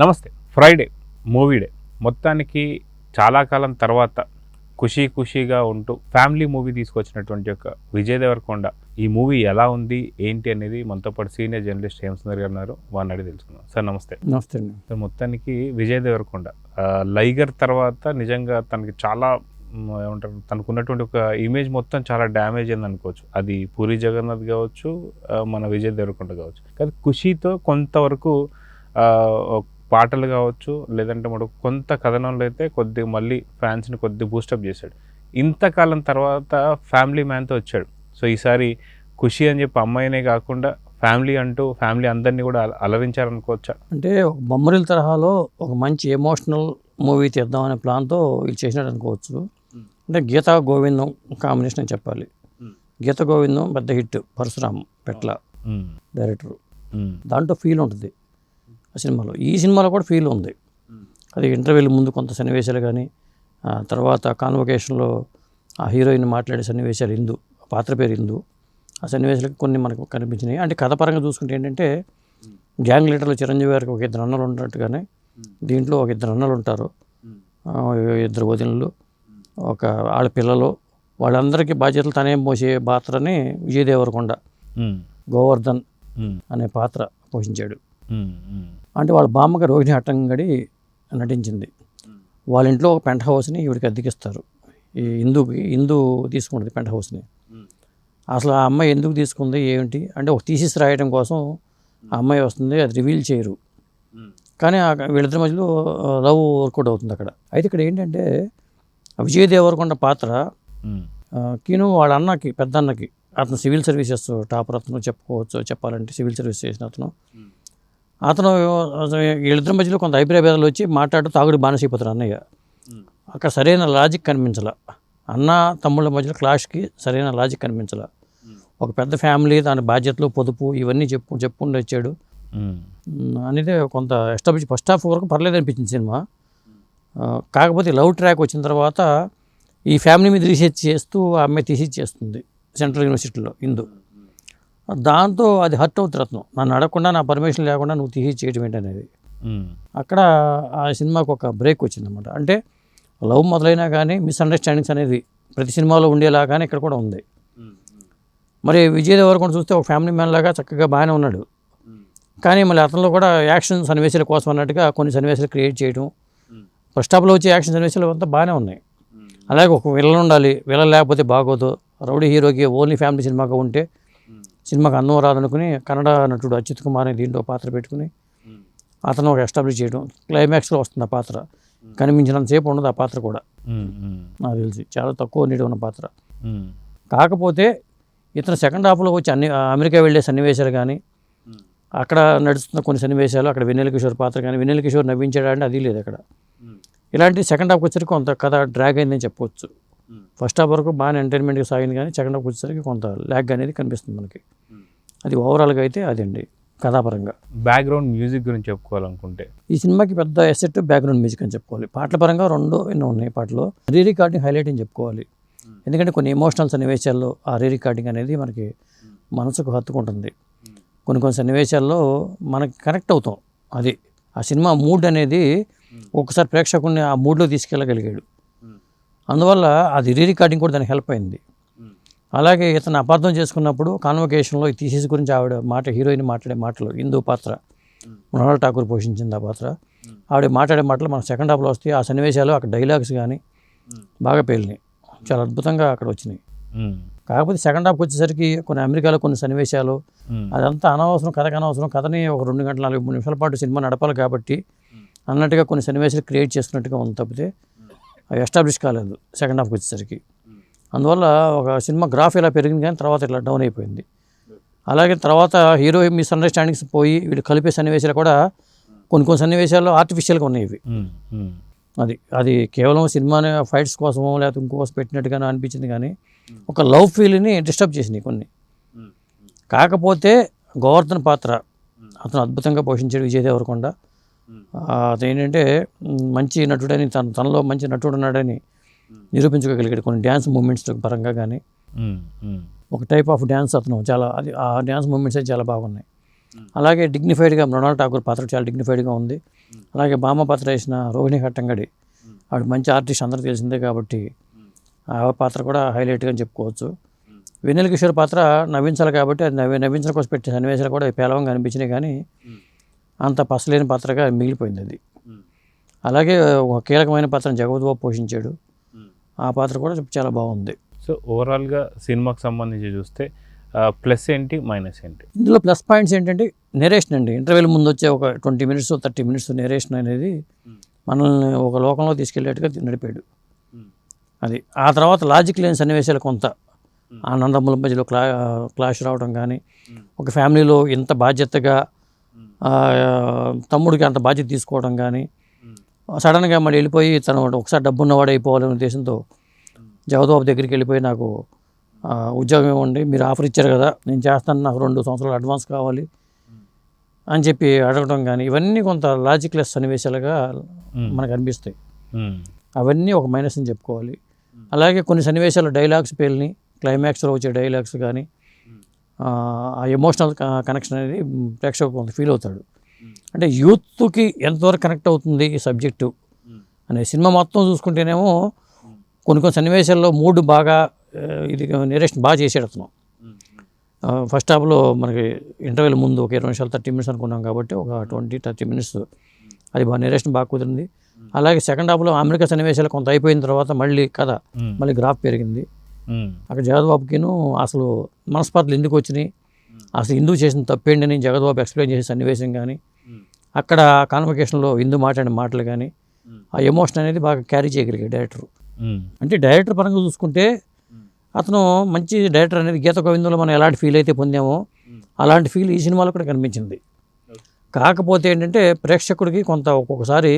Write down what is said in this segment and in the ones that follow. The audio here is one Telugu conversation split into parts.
నమస్తే. ఫ్రైడే మూవీ డే మొత్తానికి చాలా కాలం తర్వాత ఖుషీగా ఉంటూ ఫ్యామిలీ మూవీ తీసుకొచ్చినటువంటి యొక్క విజయ్ దేవరకొండ ఈ మూవీ ఎలా ఉంది ఏంటి అనేది మనతో పాటు సీనియర్ జర్నలిస్ట్ హేమసుందర్ గారు ఉన్నారు. వారిని అడిగి తెలుసుకుందాం. సార్ నమస్తే. నమస్తే అండి. సార్ మొత్తానికి విజయ్ దేవరకొండ లైగర్ తర్వాత నిజంగా తనకి చాలా ఏమంటారు తనకున్నటువంటి ఒక ఇమేజ్ మొత్తం చాలా డ్యామేజ్ అయింది అనుకోవచ్చు. అది పూరి జగన్నాథ్ కావచ్చు, మన విజయ్ దేవరకొండ కావచ్చు. కానీ ఖుషీతో కొంతవరకు పాటలు కావచ్చు, లేదంటే మనం కొంత కథనంలో అయితే కొద్దిగా మళ్ళీ ఫ్యాన్స్ని కొద్దిగా బూస్టప్ చేశాడు. ఇంతకాలం తర్వాత ఫ్యామిలీ మ్యాన్తో వచ్చాడు. సో ఈసారి ఖుషి అని చెప్పి అమ్మాయినే కాకుండా ఫ్యామిలీ అందరినీ కూడా అలరించారనుకోవచ్చా? అంటే ఒక బొమ్మరిల్ తరహాలో ఒక మంచి ఎమోషనల్ మూవీ తీద్దామనే ప్లాన్తో వీళ్ళు చేసినట్టు అనుకోవచ్చు. అంటే గీతా గోవిందం కాంబినేషన్ అని చెప్పాలి. గీతా గోవిందం పెద్ద హిట్, పరశురామ్ పెట్ల డైరెక్టరు. దాంట్లో ఫీల్ ఉంటుంది ఆ సినిమాలో. ఈ సినిమాలో కూడా ఫీల్ ఉంది. అది ఇంటర్వ్యూల ముందు కొంత సన్నివేశాలు కానీ, తర్వాత కాన్వకేషన్లో ఆ హీరోయిన్ మాట్లాడే సన్నివేశాలు, ఇందు పాత్ర పేరు ఇందు, ఆ సన్నివేశాలకు కొన్ని మనకు కనిపించినాయి. అంటే కథ పరంగా చూసుకుంటే ఏంటంటే, గ్యాంగ్ లీడర్లో చిరంజీవి గారికి ఒక ఇద్దరు అన్నలు ఉన్నట్టుగానే దీంట్లో ఒక ఇద్దరు అన్నలు ఉంటారు, ఇద్దరు వదినలు, ఒక వాళ్ళ పిల్లలు, వాళ్ళందరికీ బాధ్యతలు తనే మోసే పాత్రని విజయ్ దేవరకొండ గోవర్ధన్ అనే పాత్ర పోషించాడు. అంటే వాళ్ళ బామ్మగా రోహిణి హట్టంగడి నటించింది. వాళ్ళ ఇంట్లో ఒక పెంట్ హౌస్ని ఈవిడికి అద్దెకిస్తారు. ఈ ఇందు తీసుకుంటుంది పెంట్ హౌస్ని. అసలు ఆ అమ్మాయి ఎందుకు తీసుకుంది ఏమిటి అంటే, ఒక థీసిస్ రాయడం కోసం ఆ అమ్మాయి వస్తుంది, అది రివీల్ చేయరు. కానీ వీళ్ళిద్దరి మధ్యలో లవ్ వర్కౌట్ అవుతుంది అక్కడ. అయితే ఇక్కడ ఏంటంటే, విజయ్ దేవరకొండ పాత్ర కీను వాళ్ళ అన్నకి, పెద్ద అన్నకి, అతను సివిల్ సర్వీసెస్ టాపర్ అతను చెప్పుకోవచ్చు. చెప్పాలంటే సివిల్ సర్వీస్ చేసిన అతను వీళ్ళిద్దరి మధ్యలో కొంత అభిప్రాయాలు వచ్చి మాట్లాడుతూ తాగుడు బానిసైపోతారు అన్నయ్య. అక్కడ సరైన లాజిక్ కనిపించాల. అన్న తమ్ముళ్ళ మధ్యలో క్లాష్కి సరైన లాజిక్ కనిపించాల. ఒక పెద్ద ఫ్యామిలీ, దాని బాధ్యతలు, పొదుపు ఇవన్నీ చెప్పుకుంటూ వచ్చాడు అనేది కొంత ఎస్టాబ్లిష్. ఫస్ట్ హాఫ్ వరకు పర్లేదు అనిపించింది సినిమా. కాకపోతే లవ్ ట్రాక్ వచ్చిన తర్వాత ఈ ఫ్యామిలీ మీద రీసెర్చ్ చేస్తూ ఆ అమ్మాయి థీసిస్ చేస్తుంది సెంట్రల్ యూనివర్సిటీలో ఇందు. దాంతో అది హర్ట్ అవుతుంది. అతను నన్ను అడగకుండా, నా పర్మిషన్ లేకుండా నువ్వు థీసిస్ చేయడం ఏంటనేది. అక్కడ ఆ సినిమాకు ఒక బ్రేక్ వచ్చిందన్నమాట. అంటే లవ్ మొదలైనా కానీ మిస్అండర్స్టాండింగ్స్ అనేది ప్రతి సినిమాలో ఉండేలాగానే ఇక్కడ కూడా ఉంది. మరి విజయ్ దేవరకొండ చూస్తే ఒక ఫ్యామిలీ మ్యాన్ లాగా చక్కగా బాగానే ఉన్నాడు. కానీ మళ్ళీ అతనిలో కూడా యాక్షన్ సన్నివేశాల కోసం అన్నట్టుగా కొన్ని సన్నివేశాలు క్రియేట్ చేయడం, ఫస్ట్ హాఫ్లో వచ్చే యాక్షన్ సన్నివేశాలు అంతా బాగానే ఉన్నాయి. అలాగే ఒక విలన్ ఉండాలి, విలన్ లేకపోతే బాగోదు. రౌడీ హీరోకి ఓన్లీ ఫ్యామిలీ సినిమాగా ఉంటే సినిమాకి అందం రాదనుకుని కన్నడ నటుడు అచ్యుత్ కుమార్ అని దీంట్లో పాత్ర పెట్టుకుని అతను ఒక ఎస్టాబ్లిష్ చేయడం. క్లైమాక్స్లో వస్తుంది ఆ పాత్ర. కనిపించినంతసేపు ఉండదు ఆ పాత్ర కూడా, నాకు తెలిసి చాలా తక్కువ నీటి ఉన్న పాత్ర. కాకపోతే ఇతను సెకండ్ హాఫ్లో వచ్చి అమెరికా వెళ్ళే సన్నివేశాలు కానీ, అక్కడ నడుస్తున్న కొన్ని సన్నివేశాలు, అక్కడ వెన్నెల కిషోర్ పాత్ర కానీ, వెన్నెల కిషోర్ నవ్వించాడంటే అది లేదు అక్కడ. ఇలాంటి సెకండ్ హాఫ్కి వచ్చేసరికి కొంత కథ డ్రాగ్ అయిందని చెప్పవచ్చు. ఫస్ట్ హాఫ్ వరకు బాగానే ఎంటర్టైన్మెంట్గా సాగింది, కానీ సెకండ్ హాఫ్కి వచ్చేసరికి కొంత ల్యాగ్ అనేది కనిపిస్తుంది మనకి. అది ఓవరాల్గా అయితే అదండి కథాపరంగా. బ్యాక్గ్రౌండ్ మ్యూజిక్ గురించి చెప్పుకోవాలనుకుంటే ఈ సినిమాకి పెద్ద ఎసెట్ బ్యాక్గ్రౌండ్ మ్యూజిక్ అని చెప్పుకోవాలి. పాటల పరంగా ఎన్నో ఉన్నాయి పాటలు. రీరికార్డింగ్ హైలైట్ అని చెప్పుకోవాలి. ఎందుకంటే కొన్ని ఎమోషనల్ సన్నివేశాల్లో ఆ రీరికార్డింగ్ అనేది మనకి మనసుకు హత్తుకుంటుంది. కొన్ని సన్నివేశాల్లో మనకి కనెక్ట్ అవుతాం. అది ఆ సినిమా మూడ్ అనేది ఒకసారి ప్రేక్షకుడిని ఆ మూడ్లో తీసుకెళ్ళగలిగాడు. అందువల్ల అది రీరికార్డింగ్ కూడా దానికి హెల్ప్ అయింది. అలాగే ఇతను అపార్థం చేసుకున్నప్పుడు కాన్వకేషన్లో ఈ థీసిస్ గురించి ఆవిడ హీరోయిన్ మాట్లాడే మాటలు, ఇందు పాత్ర మృణాల్ ఠాకూర్ పోషించింది ఆ పాత్ర. ఆవిడ మాట్లాడే మాటలు మన సెకండ్ హాఫ్లో వస్తాయి. ఆ సన్నివేశాలు, అక్కడ డైలాగ్స్ కానీ బాగా పేలినాయి, చాలా అద్భుతంగా అక్కడ వచ్చినాయి. కాకపోతే సెకండ్ హాఫ్కి వచ్చేసరికి కొన్ని అమెరికాలో కొన్ని సన్నివేశాలు, అదంతా అనవసరం, కథకు అనవసరం. కథని ఒక 2 గంటల 43 నిమిషాల పాటు సినిమా నడపాలి కాబట్టి అన్నట్టుగా కొన్ని సన్నివేశాలు క్రియేట్ చేసుకున్నట్టుగా ఉంది తప్పితే అవి ఎస్టాబ్లిష్ కాలేదు సెకండ్ హాఫ్కి వచ్చేసరికి. అందువల్ల ఒక సినిమా గ్రాఫ్ ఇలా పెరిగింది కానీ తర్వాత ఇట్లా డౌన్ అయిపోయింది. అలాగే తర్వాత హీరో మిస్అండర్స్టాండింగ్స్ పోయి వీళ్ళు కలిపే సన్నివేశాలు కూడా కొన్ని సన్నివేశాల్లో ఆర్టిఫిషియల్గా ఉన్నాయి ఇవి. అది కేవలం సినిమాని ఫైట్స్ కోసమో లేకపోతే ఇంకోసం పెట్టినట్టుగానో అనిపించింది, కానీ ఒక లవ్ ఫీల్ని డిస్టర్బ్ చేసినాయి కొన్ని. కాకపోతే గోవర్ధన్ పాత్ర అతను అద్భుతంగా పోషించాడు విజయ్ దేవరకొండ. అదేంటంటే మంచి నటుడని, తనలో మంచి నటుడు ఉన్నాడని నిరూపించుకోగలిగాడు. కొన్ని డ్యాన్స్ మూమెంట్స్ పరంగా కానీ, ఒక టైప్ ఆఫ్ డ్యాన్స్ అతను చాలా, అది ఆ డ్యాన్స్ మూమెంట్స్ అయితే చాలా బాగున్నాయి. అలాగే డిగ్నిఫైడ్గా మృణాల్ ఠాకూర్ పాత్ర చాలా డిగ్నిఫైడ్గా ఉంది. అలాగే బామ్మ పాత్ర వేసిన రోహిణి హట్టంగడి, ఆవిడ మంచి ఆర్టిస్ట్, అందరికీ తెలిసిందే కాబట్టి ఆ పాత్ర కూడా హైలైట్గా అని చెప్పుకోవచ్చు. వెన్నెల కిషోర్ పాత్ర నవ్వించాలి కాబట్టి అది నవ్వించడం కోసం పెట్టే సన్నివేశాలు కూడా పేలవంగా అనిపించినాయి, కానీ అంత పసలేని పాత్రగా మిగిలిపోయింది అది. అలాగే ఒక కీలకమైన పాత్రను జగపతి బాబు పోషించాడు, ఆ పాత్ర కూడా చాలా బాగుంది. సో ఓవరాల్గా సినిమాకి సంబంధించి చూస్తే ప్లస్ ఏంటి, మైనస్ ఏంటి? ఇందులో ప్లస్ పాయింట్స్ ఏంటంటే నెరేషన్ అండి. ఇంటర్వెల్ ముందు వచ్చే ఒక 20 minutes 30 minutes నెరేషన్ అనేది మనల్ని ఒక లోకంలో తీసుకెళ్ళేట్టుగా నడిపాడు. అది ఆ తర్వాత లాజిక్ లేని సన్నివేశాలు కొంత ఆనందముల మధ్యలో క్లాష్ రావడం కానీ, ఒక ఫ్యామిలీలో ఇంత బాధ్యతగా తమ్ముడికి అంత బాధ్యత తీసుకోవడం కానీ, సడన్గా మళ్ళీ వెళ్ళిపోయి తను ఒకసారి డబ్బు ఉన్నవాడు అయిపోవాలనే ఉద్దేశంతో జగద్బాబు దగ్గరికి వెళ్ళిపోయి నాకు ఉద్యోగం ఇవ్వండి, మీరు ఆఫర్ ఇచ్చారు కదా నేను చేస్తాను, నాకు 2 సంవత్సరాలు అడ్వాన్స్ కావాలి అని చెప్పి అడగడం కానీ, ఇవన్నీ కొంత లాజిక్లెస్ సన్నివేశాలుగా మనకు అనిపిస్తాయి. అవన్నీ ఒక మైనస్ అని చెప్పుకోవాలి. అలాగే కొన్ని సన్నివేశాలు డైలాగ్స్ పేలిని, క్లైమాక్స్లో వచ్చే డైలాగ్స్ కానీ ఆ ఎమోషనల్ కనెక్షన్ అనేది ప్రేక్షకుడు కొంత ఫీల్ అవుతాడు. అంటే యూత్కి ఎంతవరకు కనెక్ట్ అవుతుంది ఈ సబ్జెక్టు అనే సినిమా మొత్తం చూసుకుంటేనేమో కొన్ని సన్నివేశాల్లో మూడ్ బాగా ఇది నెరేషన్ బాగా చేసాడు అతను. ఫస్ట్ హాఫ్లో మనకి ఇంటర్వెల్ ముందు ఒక 20 నిమిషాలు 30 minutes అనుకున్నాం కాబట్టి ఒక 20-30 minutes అది బాగా నెరేషన్ బాగా కుదిరింది. అలాగే సెకండ్ హాఫ్లో అమెరికా సన్నివేశాలు కొంత అయిపోయిన తర్వాత మళ్ళీ కథ మళ్ళీ గ్రాఫ్ పెరిగింది. అక్కడ జగద్బాబుకిను అసలు మనస్పర్ధలు ఎందుకు వచ్చినాయి, అసలు హిందూ చేసిన తప్పేంటని జగద్బాబు ఎక్స్ప్లెయిన్ చేసే సన్నివేశం కానీ, అక్కడ కాన్వకేషన్లో హిందూ మాట్లాడిన మాటలు కానీ, ఆ ఎమోషన్ అనేది బాగా క్యారీ చేయగలిగాడు డైరెక్టర్. అంటే డైరెక్టర్ పరంగా చూసుకుంటే అతను మంచి డైరెక్టర్ అనేది గీత గోవిందంలో మనం ఎలాంటి ఫీల్ అయితే పొందామో అలాంటి ఫీల్ ఈ సినిమాలో కూడా కనిపించింది. కాకపోతే ఏంటంటే ప్రేక్షకుడికి కొంత ఒక్కొక్కసారి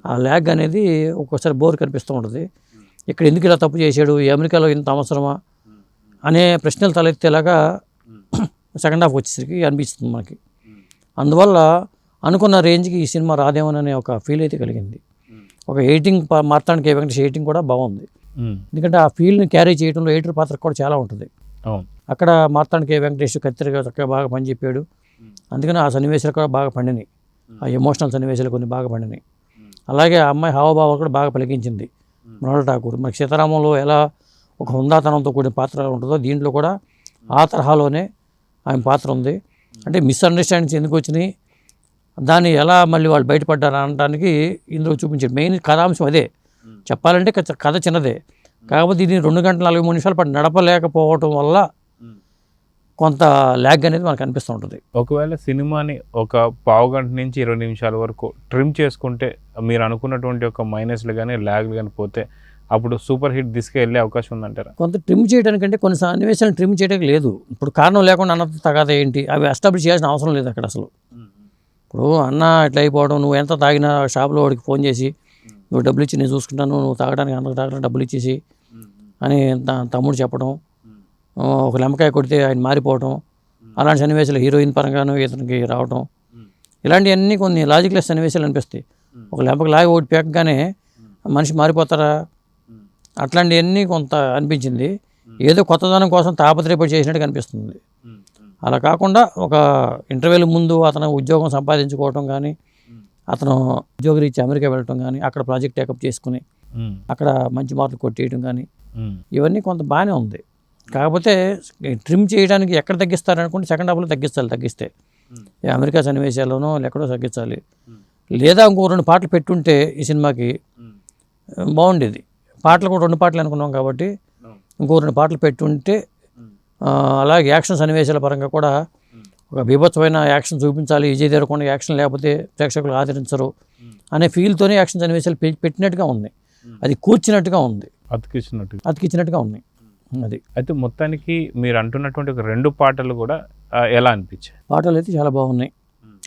ఆ ల్యాగ్ అనేది ఒక్కొక్కసారి బోర్ కనిపిస్తూ ఉంటుంది. ఇక్కడ ఎందుకు ఇలా తప్పు చేశాడు, ఈ అమెరికాలో ఇంత అవసరమా అనే ప్రశ్నలు తలెత్తేలాగా సెకండ్ హాఫ్ వచ్చేసరికి అనిపిస్తుంది మనకి. అందువల్ల అనుకున్న రేంజ్కి ఈ సినిమా రాదేమోననే ఒక ఫీల్ అయితే కలిగింది. ఒక ఎడిటింగ్ మార్తాండ కే వెంకటేష్ ఎడిటింగ్ కూడా బాగుంది, ఎందుకంటే ఆ ఫీల్ని క్యారీ చేయడంలో ఎడిటర్ పాత్ర కూడా చాలా ఉంటుంది. అక్కడ మార్తాండ కే వెంకటేష్ కత్తిరిగా చక్కగా బాగా పనిచెప్పాడు, అందుకని ఆ సన్నివేశాలు కూడా బాగా పండినాయి, ఆ ఎమోషనల్ సన్నివేశాలు కొన్ని బాగా పండినాయి. అలాగే ఆ అమ్మాయి హావభావాలు కూడా బాగా పలికించింది. మృణాల్ ఠాకూర్ మనకి సీతారామంలో ఎలా ఒక హుందాతనంతో కూడిన పాత్ర ఉంటుందో దీంట్లో కూడా ఆ తరహాలోనే ఆమె పాత్ర ఉంది. అంటే మిస్అండర్స్టాండింగ్స్ ఎందుకు వచ్చినాయి, దాన్ని ఎలా మళ్ళీ వాళ్ళు బయటపడ్డారు అనడానికి ఇందులో చూపించారు. మెయిన్ కథాంశం అదే. చెప్పాలంటే కథ చిన్నదే, కాకపోతే ఇది 2 గంటల 43 నిమిషాల పాటు నడపలేకపోవటం వల్ల కొంత ల్యాగ్ అనేది మనకు అనిపిస్తూ ఉంటుంది. ఒకవేళ సినిమాని ఒక పావు గంట నుంచి 20 నిమిషాల వరకు ట్రిమ్ చేసుకుంటే మీరు అనుకున్నటువంటి ఒక మైనస్లు కానీ ల్యాగ్లు కానీ పోతే అప్పుడు సూపర్ హిట్ తీసుకెళ్ళే అవకాశం ఉందంటారా? కొంత ట్రిమ్ చేయడానికంటే కొన్ని సన్నివేశాలను ట్రిమ్ చేయడానికి లేదు. ఇప్పుడు కారణం లేకుండా అన్నత తగాద ఏంటి అవి ఎస్టాబ్లిష్ చేయాల్సిన అవసరం లేదు అక్కడ అసలు. ఇప్పుడు అన్న ఇట్లా అయిపోవడం, నువ్వు ఎంత తాగినా షాప్లో వాడికి ఫోన్ చేసి నువ్వు డబ్బులు ఇచ్చి నేను చూసుకుంటాను, నువ్వు తాగడానికి అంత తాగడానికి డబ్బులు ఇచ్చేసి అని తమ్ముడు చెప్పడం, ఒక లెంపకాయ కొడితే ఆయన మారిపోవటం, అలాంటి సన్నివేశాలు హీరోయిన్ పరంగాను ఇతనికి రావటం, ఇలాంటివన్నీ కొన్ని లాజిక్లెస్ సన్నివేశాలు అనిపిస్తాయి. ఒక లెంపక లాగి ఒకటి పేకగానే మనిషి మారిపోతారా, అట్లాంటివన్నీ కొంత అనిపించింది. ఏదో కొత్తదనం కోసం తాపత్రయపడి చేసినట్టు కనిపిస్తుంది. అలా కాకుండా ఒక ఇంటర్వ్యూల ముందు అతను ఉద్యోగం సంపాదించుకోవటం కానీ, అతను ఉద్యోగరీత్యా అమెరికా వెళ్ళటం కానీ, అక్కడ ప్రాజెక్ట్ టేకప్ చేసుకుని అక్కడ మంచి మార్కులు కొట్టేయడం కానీ, ఇవన్నీ కొంత బాగానే ఉంది. కాకపోతే ట్రిమ్ చేయడానికి ఎక్కడ తగ్గిస్తారనుకుంటే సెకండ్ హాఫ్లో తగ్గిస్తే అమెరికా సన్నివేశాల్లోనో ఎక్కడో తగ్గించాలి, లేదా ఇంకో 2 పాటలు పెట్టుంటే ఈ సినిమాకి బాగుండేది. పాటలు కూడా 2 పాటలు అనుకున్నాం కాబట్టి ఇంకో 2 పాటలు పెట్టుంటే, అలాగే యాక్షన్ సన్నివేశాల పరంగా కూడా ఒక బీభత్సమైన యాక్షన్ చూపించాలి, విజయ్ దేవరకొండ యాక్షన్ లేకపోతే ప్రేక్షకులు ఆదరించరు అనే ఫీల్తోనే యాక్షన్ సన్నివేశాలు పెట్టినట్టుగా ఉంది, అది కూర్చున్నట్టుగా ఉంది, అతికిచ్చినట్టుగా ఉంది. అది అయితే మొత్తానికి మీరు అంటున్నటువంటి ఒక 2 పాటలు కూడా ఎలా అనిపించాయి? పాటలు అయితే చాలా బాగున్నాయి,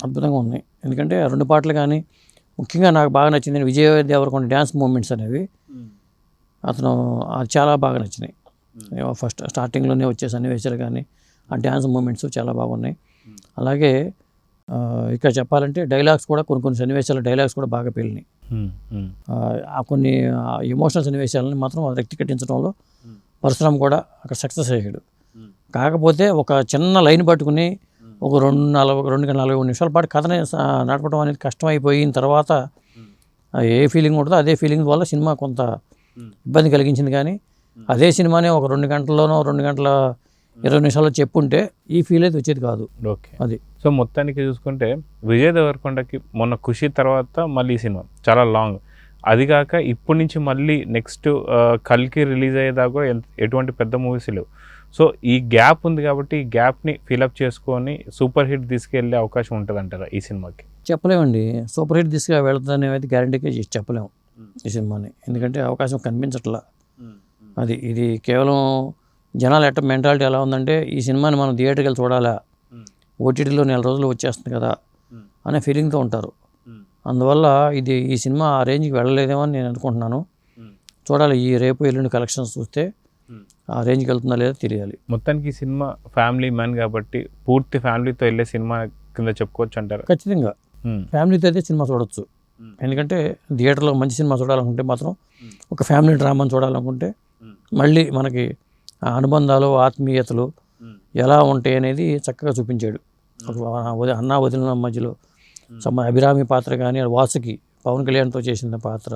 అద్భుతంగా ఉన్నాయి. ఎందుకంటే 2 పాటలు కానీ ముఖ్యంగా నాకు బాగా నచ్చింది విజయ్ దేవరకొండ డ్యాన్స్ మూమెంట్స్ అనేవి అతను చాలా బాగా నచ్చినాయి. ఫస్ట్ స్టార్టింగ్లోనే వచ్చే సన్నివేశాలు కానీ ఆ డ్యాన్స్ మూమెంట్స్ చాలా బాగున్నాయి. అలాగే ఇక్కడ చెప్పాలంటే డైలాగ్స్ కూడా కొన్ని సన్నివేశాల డైలాగ్స్ కూడా బాగా పేలినాయి. ఆ కొన్ని ఎమోషనల్ సన్నివేశాలని మాత్రం వ్యక్తిగతించడంలో పరశురామ్ కూడా అక్కడ సక్సెస్ అయ్యాడు. కాకపోతే ఒక చిన్న లైన్ పట్టుకుని ఒక 2 గంటల 40 నిమిషాల పాటు కథని నడపడం అనేది కష్టమైపోయిన తర్వాత ఏ ఫీలింగ్ ఉంటుందో అదే ఫీలింగ్ వల్ల సినిమా కొంత ఇబ్బంది కలిగించింది. కానీ అదే సినిమానే ఒక 2 గంటల్లోనో 2 గంటల 20 నిమిషాల్లో చెప్పుంటే ఈ ఫీల్ అయితే వచ్చేది కాదు. ఓకే. అది సో మొత్తానికి చూసుకుంటే విజయ్ దేవరకొండకి మొన్న ఖుషి తర్వాత మళ్ళీ ఈ సినిమా చాలా లాంగ్, అది కాక ఇప్పటి నుంచి మళ్ళీ నెక్స్ట్ కల్కి రిలీజ్ అయ్యేదాకా కూడా ఎటువంటి పెద్ద మూవీస్ లేవు. సో ఈ గ్యాప్ ఉంది కాబట్టి ఈ గ్యాప్ని ఫిలప్ చేసుకొని సూపర్ హిట్ తీసుకెళ్లే అవకాశం ఉంటుంది అంటారా ఈ సినిమాకి? చెప్పలేమండి. సూపర్ హిట్ దిశగా వెళ్తుందని అయితే గ్యారంటీగా చెప్పలేము ఈ సినిమాని, ఎందుకంటే అవకాశం కనిపించట్లా. ఇది కేవలం జనాల మెంటాలిటీ ఎలా ఉందంటే ఈ సినిమాని మనం థియేటర్కి వెళ్ళి చూడాలా, ఓటీటీలో 4 రోజులు వచ్చేస్తుంది కదా అనే ఫీలింగ్తో ఉంటారు. అందువల్ల ఈ సినిమా ఆ రేంజ్కి వెళ్ళలేదేమో అని నేను అనుకుంటున్నాను. చూడాలి, ఈ రేపు ఎల్లుండి కలెక్షన్స్ చూస్తే ఆ రేంజ్కి వెళ్తుందా లేదా తెలియాలి. మొత్తానికి ఈ సినిమా ఫ్యామిలీ మ్యాన్ కాబట్టి పూర్తి ఫ్యామిలీతో వెళ్ళే సినిమా కింద చెప్పుకోవచ్చు అంటారు? ఖచ్చితంగా ఫ్యామిలీతో అయితే సినిమా చూడొచ్చు. ఎందుకంటే థియేటర్లో మంచి సినిమా చూడాలనుకుంటే మాత్రం, ఒక ఫ్యామిలీ డ్రామాని చూడాలనుకుంటే మళ్ళీ మనకి ఆ అనుబంధాలు ఆత్మీయతలు ఎలా ఉంటాయి అనేది చక్కగా చూపించాడు. అన్నా వదిలిన మధ్యలో అభిరామి పాత్ర కానీ, వాసుకి పవన్ కళ్యాణ్తో చేసిన పాత్ర,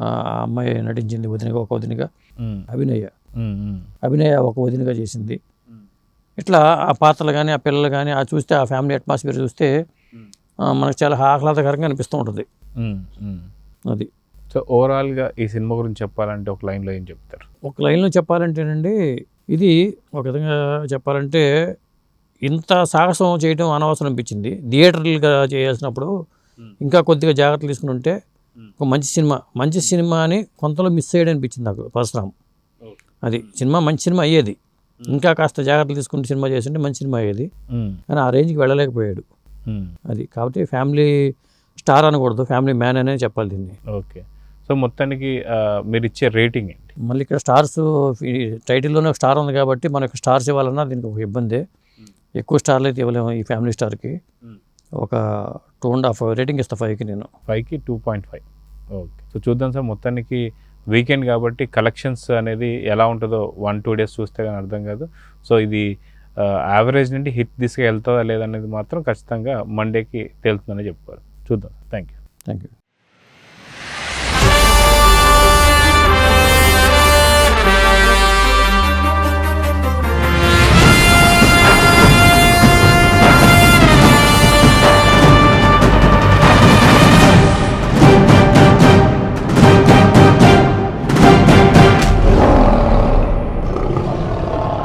ఆ అమ్మాయి నటించింది ఒక వదినగా, అభినయ ఒక వదినగా చేసింది. ఇట్లా ఆ పాత్రలు కానీ ఆ పిల్లలు కానీ చూస్తే ఆ ఫ్యామిలీ అట్మాస్ఫియర్ చూస్తే మనకు చాలా ఆహ్లాదకరంగా అనిపిస్తూ ఉంటుంది. అది. సో ఓవరాల్గా ఈ సినిమా గురించి చెప్పాలంటే ఒక లైన్లో ఏం చెప్తారు? ఒక లైన్లో చెప్పాలంటేనండి, ఇది ఒక విధంగా చెప్పాలంటే ఇంత సాహసం చేయడం అనవసరం అనిపించింది. థియేటర్లుగా చేయాల్సినప్పుడు ఇంకా కొద్దిగా జాగ్రత్తలు తీసుకుని ఉంటే ఒక మంచి సినిమా అని కొంతలో మిస్ అయ్యాడు అనిపించింది నాకు పరశురామ్. మంచి సినిమా అయ్యేది, ఇంకా కాస్త జాగ్రత్తలు తీసుకుంటే సినిమా చేస్తుంటే మంచి సినిమా అయ్యేది. కానీ ఆ రేంజ్కి వెళ్ళలేకపోయాడు. కాబట్టి ఫ్యామిలీ స్టార్ అనకూడదు, ఫ్యామిలీ మ్యాన్ అనే చెప్పాలి దీన్ని. ఓకే. సో మొత్తానికి మీరు ఇచ్చే రేటింగ్ ఏంటి? మళ్ళీ ఇక్కడ స్టార్స్ టైటిల్లోనే ఒక స్టార్ ఉంది కాబట్టి మనకు స్టార్స్ ఇవ్వాలన్నా దీనికి ఒక ఇబ్బంది. ఎక్కువ స్టార్లు అయితే ఇవ్వలేము ఈ ఫ్యామిలీ స్టార్కి. ఒక 2.5 రేటింగ్ ఇస్తా 5కి నేను. 5కి 2.5. ఓకే. సో చూద్దాం సార్, మొత్తానికి వీకెండ్ కాబట్టి కలెక్షన్స్ అనేది ఎలా ఉంటుందో 1-2 డేస్ చూస్తే కానీ అర్థం కాదు. సో ఇది యావరేజ్ నుండి హిట్ దిశగా వెళ్తుందా లేదనేది మాత్రం ఖచ్చితంగా మండేకి తేలుతుందని చెప్పుకోవాలి. చూద్దాం. Thank you.